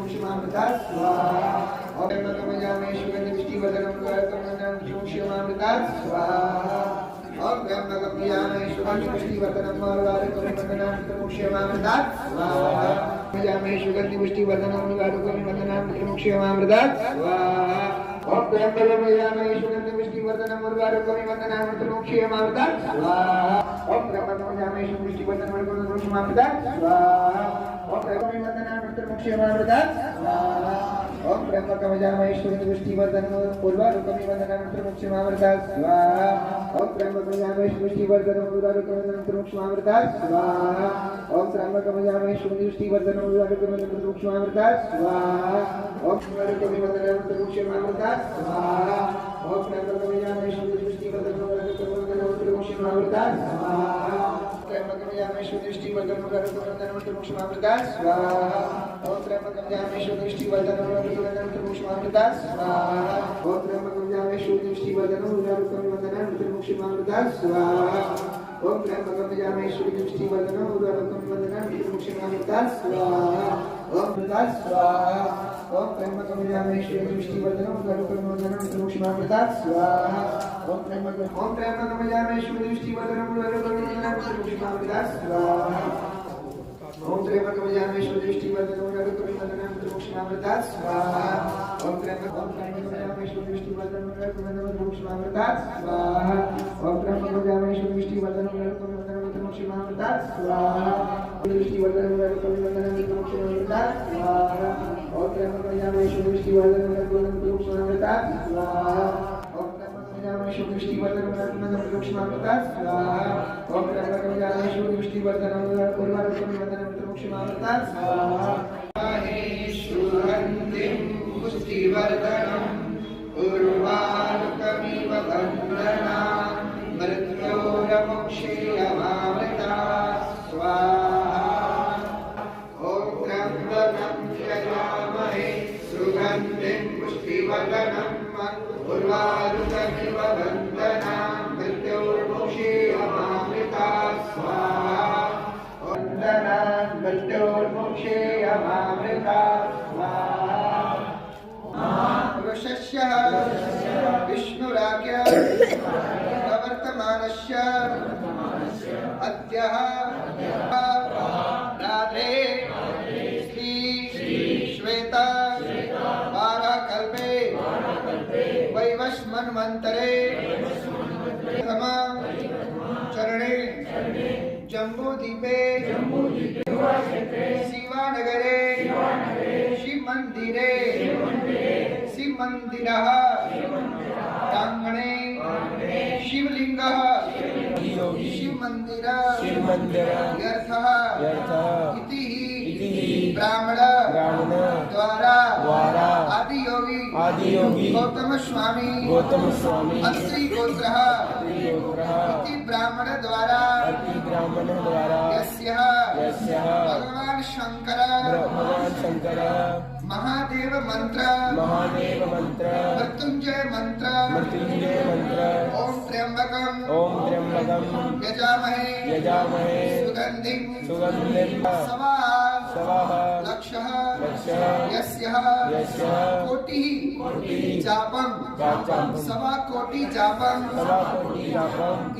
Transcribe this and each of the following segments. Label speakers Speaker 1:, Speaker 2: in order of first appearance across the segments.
Speaker 1: क्षमामृता स्वाहा ओम त्र्यंबकमजामहे सुगंधिपुष्टिवर्धनं क्षमामृता स्वाहा ओम त्र्यंबकमजामहे सुगंधिपुष्टिवर्धनं क्षमामृता स्वाहा मजामहे सुगंधिपुष्टिवर्धनं क्षमामृता स्वाहा ओम त्र्यंबकमजामहे सुगंधिपुष्टिवर्धनं क्षमामृता स्वाहा ओम त्र्यंबकमजामहे सुगंधिपुष्टिवर्धनं क्षमामृता स्वाहा ओम त्र्यंबकमजामहे क्षमामृता स्वाहा ओम त्र्यंबकमजामहे सुगंधिपुष्टिवर्धनं क्षमामृता स्वाहा ओम त्र्यंबकमजामहे सुगंधिपुष्टिवर्धनं क्षमामृता स्वाहा ओम त्र्यंबकमजामहे सुगंधिपुष्टिवर्धनं क्षमामृता स्वाहा ओम त्र्यंबकमजामहे क्षमामृता स्वाहा ओम त्र्यंबकमजामहे सुगंधिपुष्टिवर्धनं क्षमामृता स्वाहा त्र्यंबकमजामहे सुगंधिपुष्टिवर्धनं क्षमामृता स्वाहा ओम त्र्यंबकमजामहे सुगंधिपुष्टिवर्धनं क्षमामृता स्वाहा ओम त्र्यंबकमजामहे सुगंधिपुष्टिवर्धनं क्षमामृता स्वाहा ओम त्र्यंबकमजामहे सुगंधिपुष्टिवर्धनं क्षमामृता स्वाहा ओम स्वाहा ओम त्र्यंबकमजामहे सुगंधिपुष्टिवर्धनं क्षमामृता स्वाहा ओम त्र्यंबकमजामहे सुगंधिपुष्टिवर्धनं क्षमामृता स्वाहा ओम त्र्यंबकमजामहे सुगंधिपुष्टिवर्धनं क्षमामृता स्वाहा ओम त्र्यंबकमजामहे सुगंधिपुष्टिवर्धनं क्षमामृता स्वाहा ओम त्र्यंबकमजामहे सुगंधिपुष्टिवर्धनं क्षमामृता स्वाहा सुगंधिपुष्टिवर्धनं क्षमामृता स्वाहा ओम त्र्यंबकमजामहे सुगंधिपुष्टिवर्धनं क्षमामृता स्वाहा ओम त्र्यंबकमजामहे सुगंधिपुष्टिवर्धनं क्षमामृता स्वाहा ओम त्र्यंबकमजामहे सुगंधिपुष्टिवर्धनं क्षमामृता स्वाहा सुगन्धिं पुष्टिवर्धनं उर्वारुकमिव बन्धनान् मृत्योर्मुक्षीयमामृता स्वाहा ॐ त्र्यम्बकं यजामहे सुगन्धिं पुष्टिवर्धनं उर्वारुकमिव बन्धनान् मृत्योर्मुक्षीयमामृता स्वाहा मृत्योर्मुक्षीयमामृता स्वाहा पुरुषस्य विष्णुराज्ञ प्रवर्तमानस्य अद्यः राधे श्री श्वेता वाराकल्पे वैवस्वन्वन्तरे चरणे जम्बूद्वीपे शिवानगरे शिवमन्दिरे शिवमन्दिरः प्राङ्गणे शिवलिङ्गः शिवमन्दिरः यर्थः इति ब्राह्मण द्वारा आदियोगी गौतम स्वामी अत्रि गोत्रः इति ब्राह्मण द्वारा यस्य भगवान शंकर महादेव मंत्र मृत्युंजय मंत्र ओम त्र्यंबकम यजामहे सुगंधिं सवाः लक्षः यस्य कोटिः जापं सवा कोटि जापं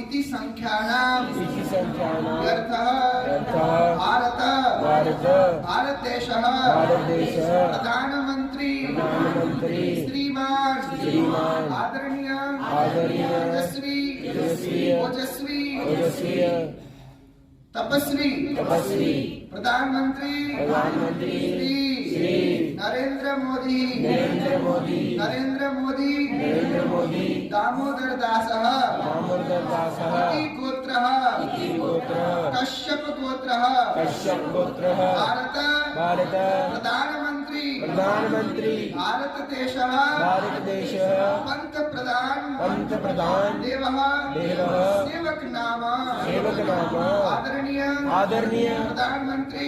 Speaker 1: इति संख्यानां यर्थः भारत देशः प्रधानमंत्री श्रीमान आदरणीय तेजस्वी ओजस्वी तपस्वी प्रधानमंत्री श्री नरेंद्र मोदी दामोदर दासः इति गोत्रः कश्यप गोत्रः भारत प्रधानमंत्री भारत देशः पंतप्रधान देवः सेवक नाम आदरणीय प्रधानमंत्री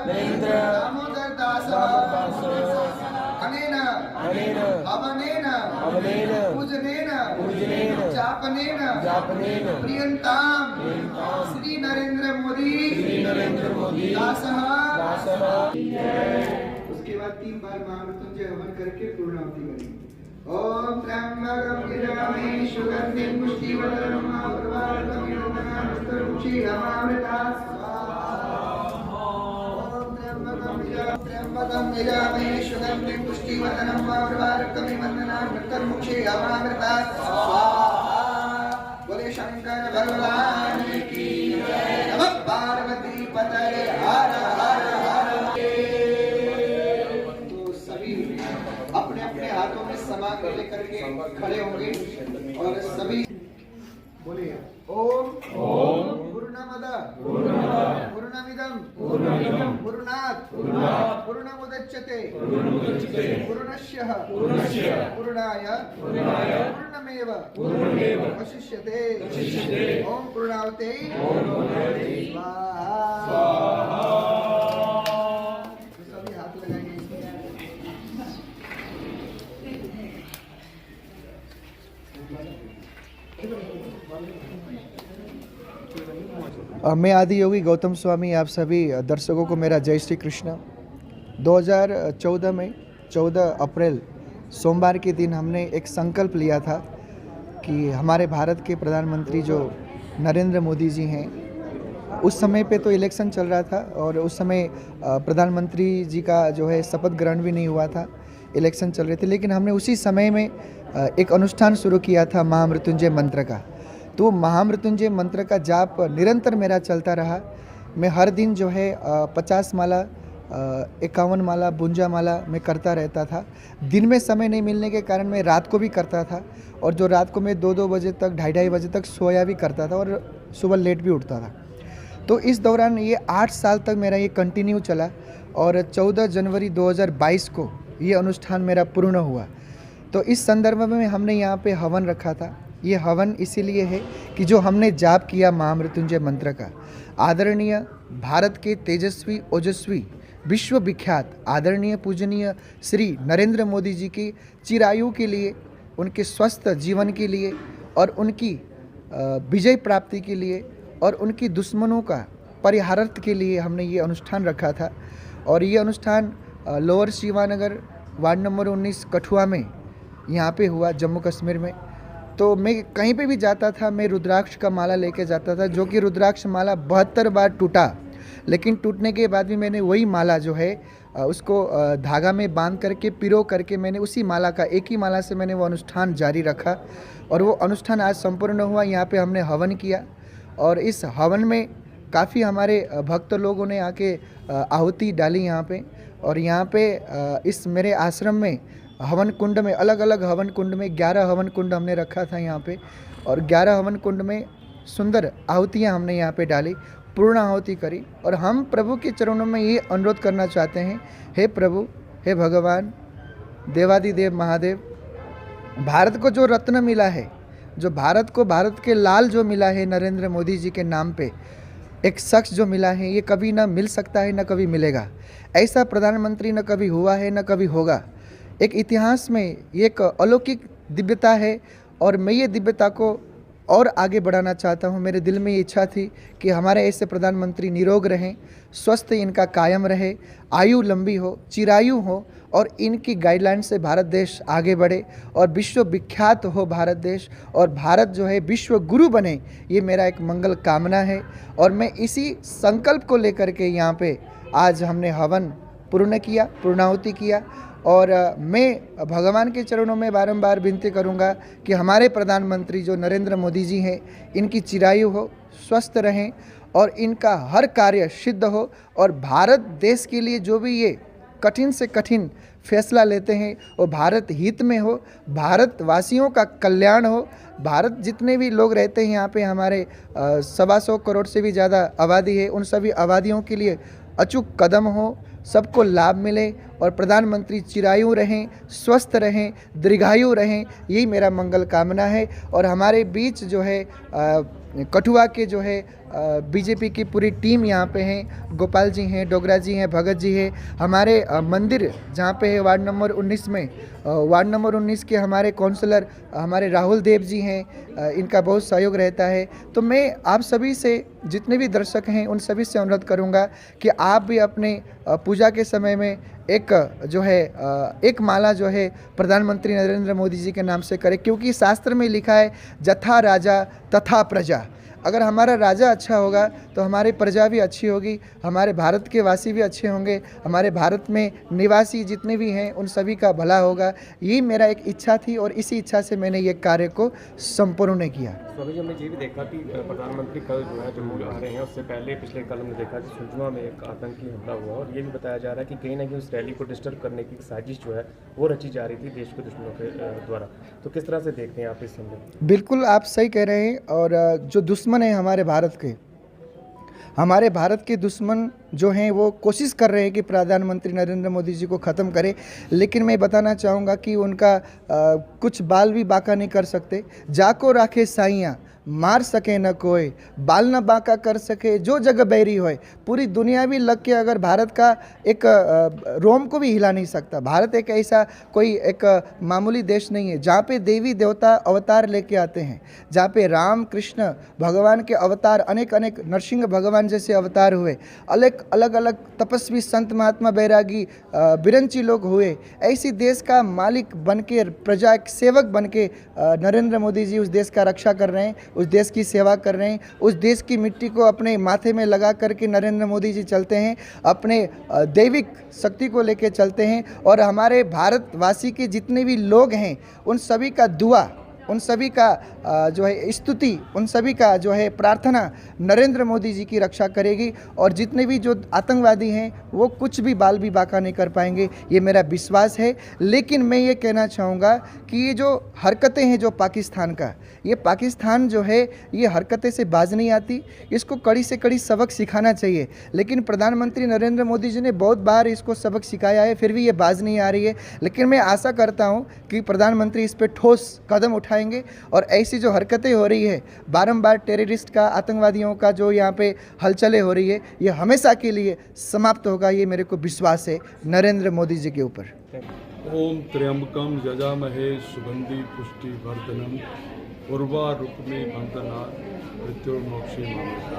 Speaker 1: नरेंद्र दामोदर दासः अनेन अवनेन पूजनेन जापनेन प्रियंतां श्री नरेंद्र मोदी दासः बाद 3 बार महामृत्युंजय हवन करके पूर्णाहुति करेंगे। ओम त्र्यंबकं यजामहे सुगन्धिं पुष्टिवर्धनम् उर्वारुकमिव बन्धनात् त्र्यंबकं यजामहे सुगन्धिं पुष्टिवर्धनम् उर्वारुकमिव बन्धनात् स्वाहा। बोले शंकर भगवान की जय। नमः पार्वती पतये हर हर हर। तो सभी अपने अपने हाथों में सामग्री लेकर के खड़े होंगे और सभी बोलिए ओम ओम पूर्णमद पूर्णमिदं पूर्णात् पूर्णमुदच्यते पूर्णस्य पूर्णाय पूर्णमेव अवशिष्यते। ओम पूर्णाहुते स्वाहा। सभी हाथ लगाएंगे। मैं आदि योगी गौतम स्वामी, आप सभी दर्शकों को मेरा जय श्री कृष्ण। 2014 में 14 अप्रैल सोमवार के दिन हमने एक संकल्प लिया था कि हमारे भारत के प्रधानमंत्री जो नरेंद्र मोदी जी हैं, उस समय पे तो इलेक्शन चल रहा था और उस समय प्रधानमंत्री जी का जो है शपथ ग्रहण भी नहीं हुआ था, इलेक्शन चल रहे थे। लेकिन हमने उसी समय में एक अनुष्ठान शुरू किया था महामृत्युंजय मंत्र का। तो महामृत्युंजय मंत्र का जाप निरंतर मेरा चलता रहा। मैं हर दिन जो है 50 माला 51 माला 52 माला मैं करता रहता था। दिन में समय नहीं मिलने के कारण मैं रात को भी करता था और जो रात को मैं 2-2 बजे तक 2:30 बजे तक सोया भी करता था और सुबह लेट भी उठता था। तो इस दौरान ये 8 साल तक मेरा ये कंटिन्यू चला और 14 जनवरी 2022 को ये अनुष्ठान मेरा पूर्ण हुआ। तो इस संदर्भ में हमने यहाँ पे हवन रखा था। ये हवन इसीलिए है कि जो हमने जाप किया महामृत्युंजय मंत्र का, आदरणीय भारत के तेजस्वी ओजस्वी विश्व विख्यात आदरणीय पूजनीय श्री नरेंद्र मोदी जी की चिरायु के लिए, उनके स्वस्थ जीवन के लिए और उनकी विजय प्राप्ति के लिए और उनकी दुश्मनों का परिहारार्थ के लिए हमने ये अनुष्ठान रखा था। और ये अनुष्ठान lower Shivanagar ward number 19 Kathua में यहाँ पे हुआ, जम्मू कश्मीर में। तो मैं कहीं पे भी जाता था, मैं रुद्राक्ष का माला लेके जाता था, जो कि रुद्राक्ष माला 72 बार टूटा, लेकिन टूटने के बाद भी मैंने वही माला जो है उसको धागा में बांध करके पिरो करके मैंने उसी माला का, एक ही माला से मैंने वो अनुष्ठान जारी रखा और वो अनुष्ठान आज संपूर्ण हुआ। यहाँ पे हमने हवन किया और इस हवन में काफ़ी हमारे भक्त लोगों ने आके आहुति डाली यहाँ पे। और यहाँ पे इस मेरे आश्रम में हवन कुंड में, अलग अलग हवन कुंड में 11 हवन कुंड हमने रखा था यहाँ पे और 11 हवन कुंड में सुंदर आहुतियाँ हमने यहाँ पे डाली, पूर्ण आहुति करी। और हम प्रभु के चरणों में ये अनुरोध करना चाहते हैं, हे प्रभु, हे भगवान, देवादिदेव महादेव, भारत को जो रत्न मिला है, जो भारत को भारत के लाल जो मिला है नरेंद्र मोदी जी के नाम पे, एक शख्स जो मिला है, ये कभी ना मिल सकता है ना कभी मिलेगा। ऐसा प्रधानमंत्री न कभी हुआ है न कभी होगा। एक इतिहास में ये एक अलौकिक दिव्यता है और मैं ये दिव्यता को और आगे बढ़ाना चाहता हूँ। मेरे दिल में ये इच्छा थी कि हमारे ऐसे प्रधानमंत्री निरोग रहें, स्वस्थ इनका कायम रहे, आयु लंबी हो, चिरायु हो और इनकी गाइडलाइन से भारत देश आगे बढ़े और विश्व विख्यात हो भारत देश और भारत जो है विश्व गुरु बने। ये मेरा एक मंगल कामना है और मैं इसी संकल्प को लेकर के यहाँ पे आज हमने हवन पूर्ण किया, पूर्णाहुति किया। और मैं भगवान के चरणों में बारंबार विनती करूंगा कि हमारे प्रधानमंत्री जो नरेंद्र मोदी जी हैं, इनकी चिरायु हो, स्वस्थ रहें और इनका हर कार्य सिद्ध हो और भारत देश के लिए जो भी ये कठिन से कठिन फैसला लेते हैं वो भारत हित में हो, भारतवासियों का कल्याण हो। भारत जितने भी लोग रहते हैं यहाँ पे, हमारे 125 करोड़ से भी ज़्यादा आबादी है, उन सभी आबादियों के लिए अचूक कदम हो, सबको लाभ मिले और प्रधानमंत्री चिरायु रहें, स्वस्थ रहें, दीर्घायु रहें, यही मेरा मंगल कामना है। और हमारे बीच जो है कठुआ के जो है बीजेपी की पूरी टीम यहाँ पे हैं, गोपाल जी हैं, डोगरा जी हैं, भगत जी हैं। हमारे मंदिर जहाँ पे है वार्ड नंबर 19 में, वार्ड नंबर 19 के हमारे काउंसलर हमारे राहुल देव जी हैं, इनका बहुत सहयोग रहता है। तो मैं आप सभी से, जितने भी दर्शक हैं उन सभी से अनुरोध करूँगा कि आप भी अपने पूजा के समय में एक जो है एक माला जो है प्रधानमंत्री नरेंद्र मोदी जी के नाम से करें, क्योंकि शास्त्र में लिखा है जथा राजा तथा प्रजा। अगर हमारा राजा अच्छा होगा तो हमारी प्रजा भी अच्छी होगी, हमारे भारत के वासी भी अच्छे होंगे, हमारे भारत में निवासी जितने भी हैं उन सभी का भला होगा। यही मेरा एक इच्छा थी और इसी इच्छा से मैंने ये कार्य को संपूर्ण किया।
Speaker 2: स्वामी जी, हमने ये भी देखा कि प्रधानमंत्री कल जो है जम्मू आ रहे हैं, उससे पहले पिछले कल हमने देखा कि सुरजमा में एक आतंकी हमला हुआ और ये भी बताया जा रहा है कि कहीं ना कहीं उस रैली को डिस्टर्ब करने की साजिश जो है वो रची जा रही थी देश के दुश्मनों के द्वारा। तो किस तरह से देखते हैं आप इस संबंध?
Speaker 1: बिल्कुल आप सही कह रहे हैं। और जो दुश्मन है हमारे भारत के दुश्मन जो हैं वो कोशिश कर रहे हैं कि प्रधानमंत्री नरेंद्र मोदी जी को ख़त्म करें, लेकिन मैं बताना चाहूँगा कि उनका कुछ बाल भी बाका नहीं कर सकते। जाको राखे साइयाँ मार सके न कोई, बाल न बाका कर सके जो जग बैरी होए। पूरी दुनिया भी लग के अगर भारत का एक रोम को भी हिला नहीं सकता। भारत एक ऐसा कोई एक मामूली देश नहीं है जहाँ पे देवी देवता अवतार लेके आते हैं, जहाँ पे राम कृष्ण भगवान के अवतार अनेक अनेक नरसिंह भगवान जैसे अवतार हुए, अलग अलग तपस्वी संत महात्मा बैरागी बिरंची लोग हुए। ऐसी देश का मालिक बन के, प्रजा एक सेवक बन के नरेंद्र मोदी जी उस देश का रक्षा कर रहे हैं, उस देश की सेवा कर रहे हैं। उस देश की मिट्टी को अपने माथे में लगा करके नरेंद्र मोदी जी चलते हैं, अपने दैविक शक्ति को लेके चलते हैं। और हमारे भारतवासी के जितने भी लोग हैं उन सभी का दुआ, उन सभी का जो है स्तुति, उन सभी का जो है प्रार्थना नरेंद्र मोदी जी की रक्षा करेगी। और जितने भी जो आतंकवादी हैं वो कुछ भी बाल भी बाका नहीं कर पाएंगे, ये मेरा विश्वास है। लेकिन मैं ये कहना चाहूँगा कि ये जो हरकतें हैं जो पाकिस्तान का, ये पाकिस्तान जो है ये हरकतें से बाज नहीं आती, इसको कड़ी से कड़ी सबक सिखाना चाहिए। लेकिन प्रधानमंत्री नरेंद्र मोदी जी ने बहुत बार इसको सबक सिखाया है, फिर भी ये बाज नहीं आ रही है। लेकिन मैं आशा करता हूँ कि प्रधानमंत्री इस पर ठोस कदम उठाएंगे और ऐसी जो हरकतें हो रही है बारंबार टेररिस्ट का, आतंकवादियों का जो यहाँ पे हलचलें हो रही है, ये हमेशा के लिए समाप्त होगा, ये मेरे को विश्वास है नरेंद्र मोदी जी के ऊपर।
Speaker 3: ओम त्र्यंबकम यजामहे सुगंधि पुष्टि वर्धनम उर्वारुकमे बंधना मृत्युर्मोक्षे मामृता।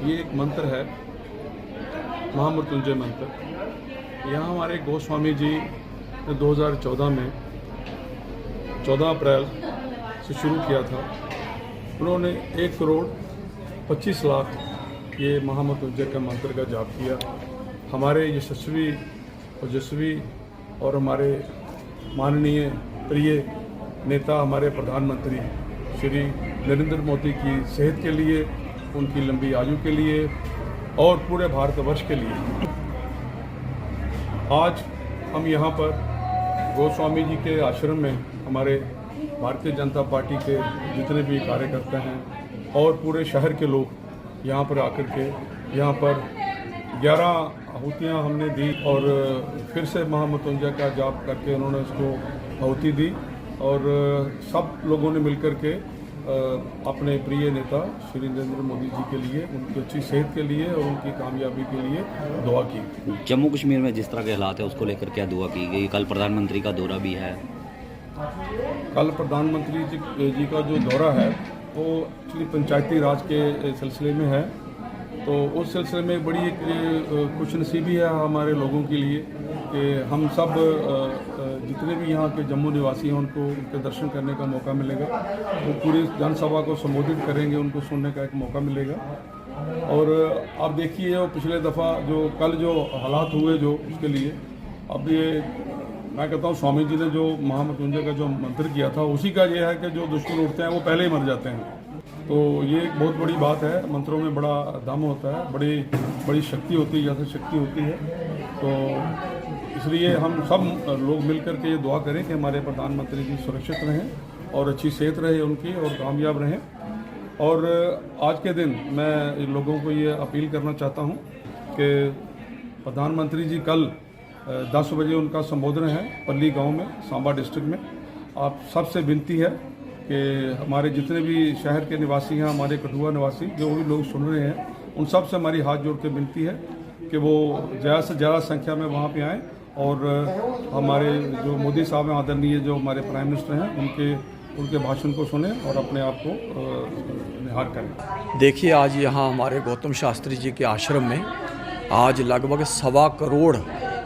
Speaker 3: ये एक मंत्र है, महामृत्युंजय मंत्र। यहाँ हमारे गोस्वामी जी ने 2014 में 14 अप्रैल से शुरू किया था। उन्होंने 1,25,00,000 ये महामृत्युंजय का मंत्र का जाप किया। हमारे यशस्वी ओजस्वी और हमारे माननीय प्रिय नेता हमारे प्रधानमंत्री श्री नरेंद्र मोदी की सेहत के लिए, उनकी लंबी आयु के लिए और पूरे भारतवर्ष के लिए आज हम यहाँ पर गोस्वामी जी के आश्रम में हमारे भारतीय जनता पार्टी के जितने भी कार्यकर्ता हैं और पूरे शहर के लोग यहाँ पर आकर के यहाँ पर 11 आहुतियाँ हमने दी और फिर से महामृत्युंजय का जाप करके उन्होंने इसको आहुति दी और सब लोगों ने मिलकर के अपने प्रिय नेता श्री नरेंद्र मोदी जी के लिए, उनकी अच्छी सेहत के लिए और उनकी कामयाबी के लिए दुआ की।
Speaker 4: जम्मू कश्मीर में जिस तरह के हालात है उसको लेकर क्या दुआ की गई? कल प्रधानमंत्री का दौरा भी है।
Speaker 3: कल प्रधानमंत्री जी का जो दौरा है वो एक्चुअली पंचायती राज के सिलसिले में है, तो उस सिलसिले में बड़ी एक खुशनसीबी है हमारे लोगों के लिए कि हम सब जितने भी यहाँ के जम्मू निवासी हैं उनको उनके दर्शन करने का मौका मिलेगा। वो पूरी जनसभा को संबोधित करेंगे, उनको सुनने का एक मौका मिलेगा। और आप देखिए वो पिछले दफ़ा जो कल जो हालात हुए जो उसके लिए अब ये मैं कहता हूँ स्वामी जी ने जो महामृत्युंजय का जो मंत्र किया था उसी का ये है कि जो दुश्मन उठते हैं वो पहले ही मर जाते हैं। तो ये एक बहुत बड़ी बात है, मंत्रों में बड़ा दम होता है, बड़ी शक्ति होती है, जैसे शक्ति होती है। तो इसलिए हम सब लोग मिलकर के ये दुआ करें कि हमारे प्रधानमंत्री जी सुरक्षित रहें और अच्छी सेहत रहे उनकी और कामयाब रहें। और आज के दिन मैं लोगों को ये अपील करना चाहता हूँ कि प्रधानमंत्री जी कल 10 बजे उनका संबोधन है पल्ली गांव में, सांबा डिस्ट्रिक्ट में। आप सबसे विनती है कि हमारे जितने भी शहर के निवासी हैं, हमारे कठुआ निवासी जो भी लोग सुन रहे हैं, उन सब से हमारी हाथ जोड़ के विनती है कि वो ज़्यादा से ज़्यादा संख्या में वहाँ पे आएँ और हमारे जो मोदी साहब हैं आदरणीय, जो हमारे प्राइम मिनिस्टर हैं, उनके भाषण को सुने और अपने आप को निहार करें।
Speaker 5: देखिए, आज यहाँ हमारे गौतम शास्त्री जी के आश्रम में आज लगभग 1.25 करोड़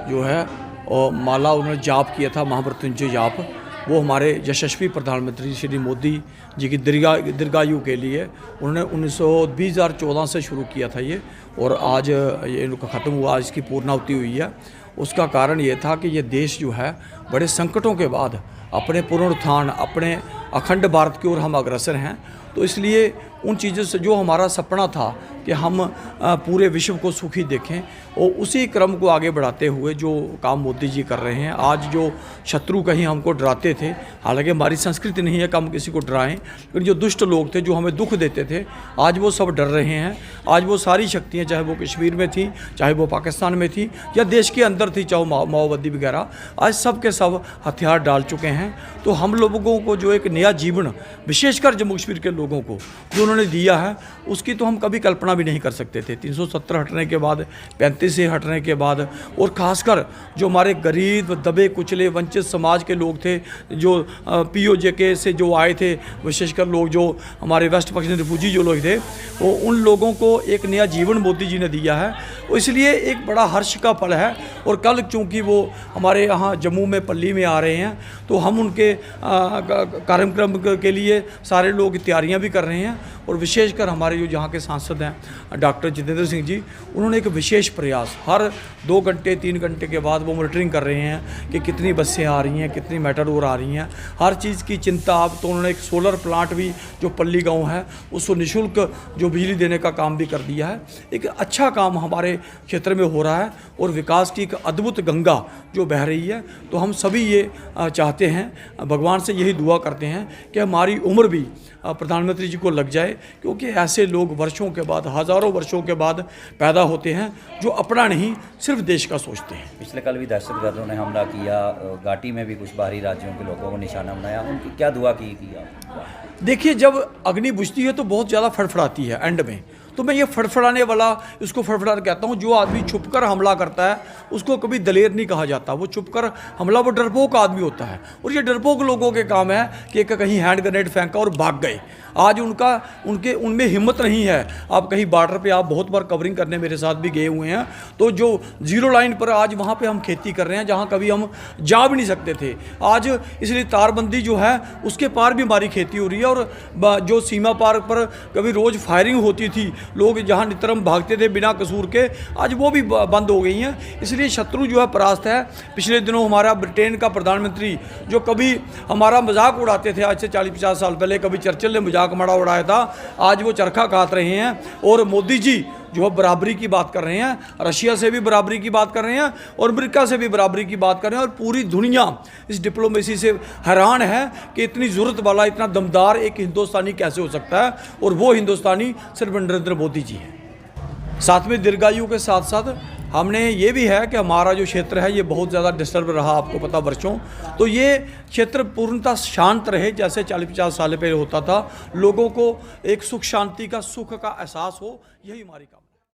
Speaker 5: जो है और माला उन्होंने जाप किया था, महामृत्युंजय जाप, वो हमारे यशस्वी प्रधानमंत्री श्री मोदी जी की दीर्घायु के लिए उन्होंने 2014 से शुरू किया था ये, और आज ये इनका ख़त्म हुआ, आज इसकी पूर्णाहुति हुई है। उसका कारण ये था कि ये देश जो है बड़े संकटों के बाद अपने पुनरुत्थान, अपने अखंड भारत की ओर हम अग्रसर हैं। तो इसलिए उन चीज़ों से जो हमारा सपना था कि हम पूरे विश्व को सुखी देखें, और उसी क्रम को आगे बढ़ाते हुए जो काम मोदी जी कर रहे हैं। आज जो शत्रु कहीं हमको डराते थे, हालांकि हमारी संस्कृति नहीं है कि हम किसी को डराएं, लेकिन जो दुष्ट लोग थे जो हमें दुख देते थे, आज वो सब डर रहे हैं। आज वो सारी शक्तियाँ, चाहे वो कश्मीर में थी, चाहे वो पाकिस्तान में थी, या देश के अंदर थी, चाहे माओवादी वगैरह, आज सब के सब हथियार डाल चुके हैं। तो हम लोगों को जो एक नया जीवन, विशेषकर जम्मू कश्मीर के लोगों को जो उन्होंने दिया है, उसकी तो हम कभी कल्पना भी नहीं कर सकते थे। 370 हटने के बाद, 35 से हटने के बाद, और ख़ासकर जो हमारे गरीब, दबे कुचले, वंचित समाज के लोग थे, जो POJK से जो आए थे, विशेषकर लोग जो हमारे वेस्ट पाकिस्तान रिफ्यूजी जो लोग थे, वो उन लोगों को एक नया जीवन मोदी जी ने दिया है। इसलिए एक बड़ा हर्ष का पल है। और कल चूँकि वो हमारे यहाँ जम्मू में पल्ली में आ रहे हैं, तो हम उनके कार्यक्रम के लिए सारे लोग तैयारियां भी कर रहे हैं। और विशेषकर हमारे जो यहाँ के सांसद हैं डॉक्टर जितेंद्र सिंह जी, उन्होंने एक विशेष प्रयास, हर 2 घंटे 3 घंटे के बाद वो मॉनिटरिंग कर रहे हैं कि कितनी बसें आ रही हैं, कितनी मेटाडोर आ रही हैं, हर चीज़ की चिंता। अब तो उन्होंने एक सोलर प्लांट भी जो पल्ली गाँव है उसको निःशुल्क जो बिजली देने का काम भी कर दिया है। एक अच्छा काम हमारे क्षेत्र में हो रहा है, और विकास की एक अद्भुत गंगा जो बह रही है। तो हम सभी ये चाहते हैं, भगवान से यही दुआ करते हैं कि हमारी उम्र भी प्रधानमंत्री जी को लग जाए, क्योंकि ऐसे लोग वर्षों के बाद, हज़ारों वर्षों के बाद पैदा होते हैं जो अपना नहीं सिर्फ देश का सोचते हैं।
Speaker 4: पिछले कल भी दहशतगर्दों ने हमला किया, घाटी में भी कुछ बाहरी राज्यों के लोगों को निशाना बनाया, उनकी क्या दुआ की आप?
Speaker 5: देखिए, जब अग्नि बुझती है तो बहुत ज़्यादा फड़फड़ाती है एंड में। तो मैं ये फड़फड़ाने वाला, इसको फड़फड़ा कहता हूँ। जो आदमी छुपकर हमला करता है उसको कभी दलेर नहीं कहा जाता। वो छुपकर हमला, वो डरपोक आदमी होता है। और ये डरपोक लोगों के काम है कि कहीं हैंड ग्रेनेड फेंका और भाग गए। आज उनमें हिम्मत नहीं है। आप कहीं बॉर्डर पे, आप बहुत बार कवरिंग करने मेरे साथ भी गए हुए हैं, तो जो जीरो लाइन पर आज वहाँ पे हम खेती कर रहे हैं जहाँ कभी हम जा भी नहीं सकते थे। आज इसलिए तारबंदी जो है उसके पार भी हमारी खेती हो रही है। और जो सीमा पार पर कभी रोज़ फायरिंग होती थी, लोग जहाँ नितरम भागते थे बिना कसूर के, आज वो भी बंद हो गई हैं। इसलिए शत्रु जो है परास्त है। पिछले दिनों हमारा ब्रिटेन का प्रधानमंत्री जो कभी हमारा मजाक उड़ाते थे, आज से 40-50 साल पहले कभी चर्चिल ने मजाक मड़ा उड़ाया था, आज वो चरखा काट रहे हैं। और मोदी जी जो बराबरी की बात कर रहे हैं, रशिया से भी बराबरी की बात कर रहे हैं, और अमेरिका से भी बराबरी की बात कर रहे हैं। और पूरी दुनिया इस डिप्लोमेसी से हैरान है कि इतनी ज़रूरत वाला, इतना दमदार एक हिंदुस्तानी कैसे हो सकता है, और वो हिंदुस्तानी सिर्फ नरेंद्र मोदी जी हैं। साथ में दीर्घायु के साथ साथ हमने ये भी है कि हमारा जो क्षेत्र है ये बहुत ज़्यादा डिस्टर्ब रहा, आपको पता, वर्षों। तो ये क्षेत्र पूर्णतः शांत रहे, जैसे 40-50 साल पहले होता था। लोगों को एक सुख शांति का, सुख का एहसास हो, यही हमारी काम है।